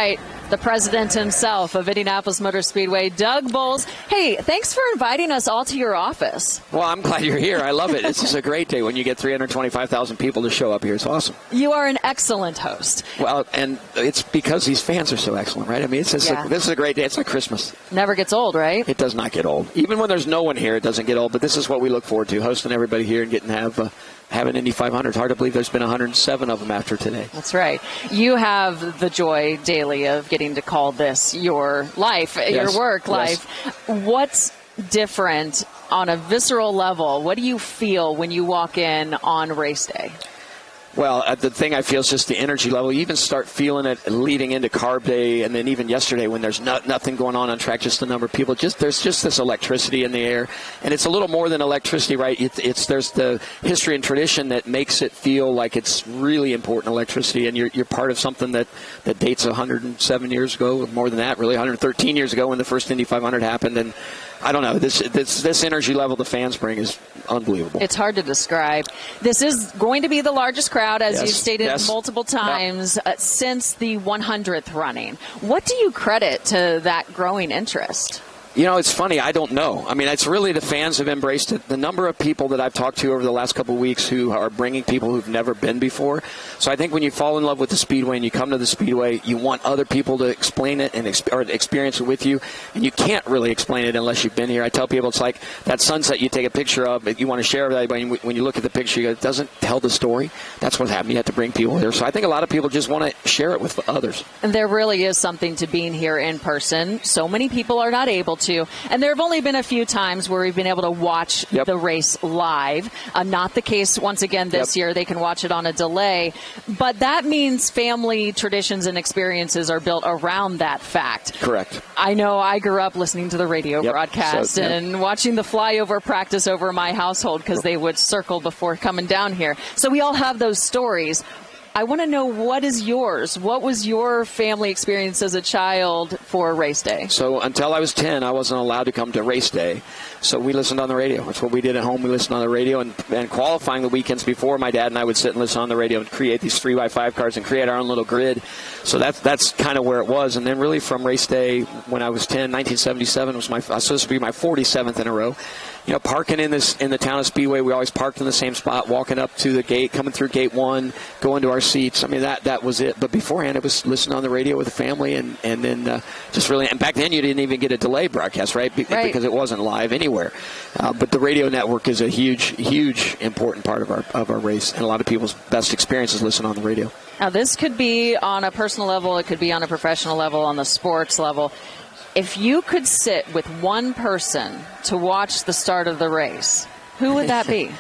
right. The president himself of Indianapolis Motor Speedway, Doug Boles. Hey, thanks for inviting us all to your office. Well, I'm glad you're here. I love it. This is a great day when you get 325,000 people to show up here. It's awesome. You are an excellent host. Well, and it's because these fans are so excellent, right? I mean, it's just this is a great day. It's like Christmas. Never gets old, right? It does not get old. Even when there's no one here, it doesn't get old. But this is what we look forward to, hosting everybody here and getting to have an Indy 500. It's hard to believe there's been 107 of them after today. That's right. You have the joy daily of getting to call this your life, your work life. What's different on a visceral level? What do you feel when you walk in on race day? Well, the thing I feel is just the energy level. You even start feeling it leading into carb day, and then even yesterday when there's nothing going on track, just a number of people. There's just this electricity in the air, and it's a little more than electricity, right? There's the history and tradition that makes it feel like it's really important electricity, and you're part of something that dates 107 years ago, or more than that, really 113 years ago when the first Indy 500 happened, and I don't know. This energy level the fans bring is unbelievable. It's hard to describe. This is going to be the largest crowd, as you've stated multiple times, since the 100th running. What do you credit to that growing interest? You know, it's funny. I don't know. I mean, it's really the fans have embraced it. The number of people that I've talked to over the last couple of weeks who are bringing people who've never been before. So I think when you fall in love with the Speedway and you come to the Speedway, you want other people to explain it and or experience it with you. And you can't really explain it unless you've been here. I tell people it's like that sunset you take a picture of, but you want to share with everybody. When you look at the picture, you go, it doesn't tell the story. That's what happened. You have to bring people here. So I think a lot of people just want to share it with others. And there really is something to being here in person. So many people are not able to. And there have only been a few times where we've been able to watch the race live. Not the case, once again, this year. They can watch it on a delay. But that means family traditions and experiences are built around that fact. Correct. I know I grew up listening to the radio broadcast and watching the flyover practice over my household because they would circle before coming down here. So we all have those stories. I want to know, what is yours? What was your family experience as a child for race day? So until I was 10, I wasn't allowed to come to race day. So we listened on the radio. That's what we did at home. We listened on the radio. And qualifying the weekends before, my dad and I would sit and listen on the radio and create these 3x5 cars and create our own little grid. So that's kind of where it was. And then really from race day when I was 10, 1977 was supposed to be my 47th in a row. You know, parking in the town of Speedway, we always parked in the same spot, walking up to the gate, coming through gate 1, going to our seats. I mean, that was it. But beforehand, it was listening on the radio with the family, and then just really. And back then, you didn't even get a delay broadcast, right? Because it wasn't live anywhere. But the radio network is a huge important part of our race, and a lot of people's best experiences listen on the radio. Now, this could be on a personal level, it could be on a professional level, on the sports level. If you could sit with one person to watch the start of the race, who would that be?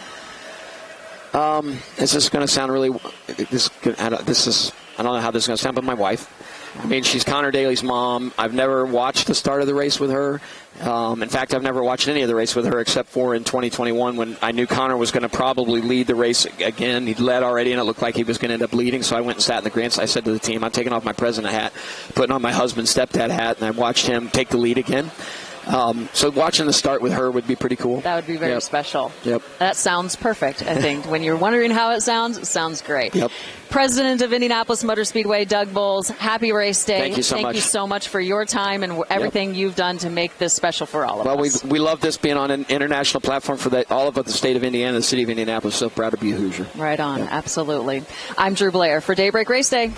This is going to sound really. I don't know how this is going to sound, but my wife. I mean, she's Connor Daly's mom. I've never watched the start of the race with her. In fact, I've never watched any of the race with her except for in 2021 when I knew Connor was going to probably lead the race again. He'd led already, and it looked like he was going to end up leading. So I went and sat in the grandstand. I said to the team, I'm taking off my president hat, putting on my husband's stepdad hat, and I watched him take the lead again. So watching the start with her would be pretty cool. That would be very special. Yep. That sounds perfect, I think. When you're wondering how it sounds great. Yep. President of Indianapolis Motor Speedway, Doug Boles, happy race day. Thank you so much. Thank you so much for your time and everything you've done to make this special for all of us. Well, we love this being on an international platform for all of the state of Indiana, the city of Indianapolis. So proud to be a Hoosier. Right on. Absolutely. I'm Drew Blair for Daybreak Race Day.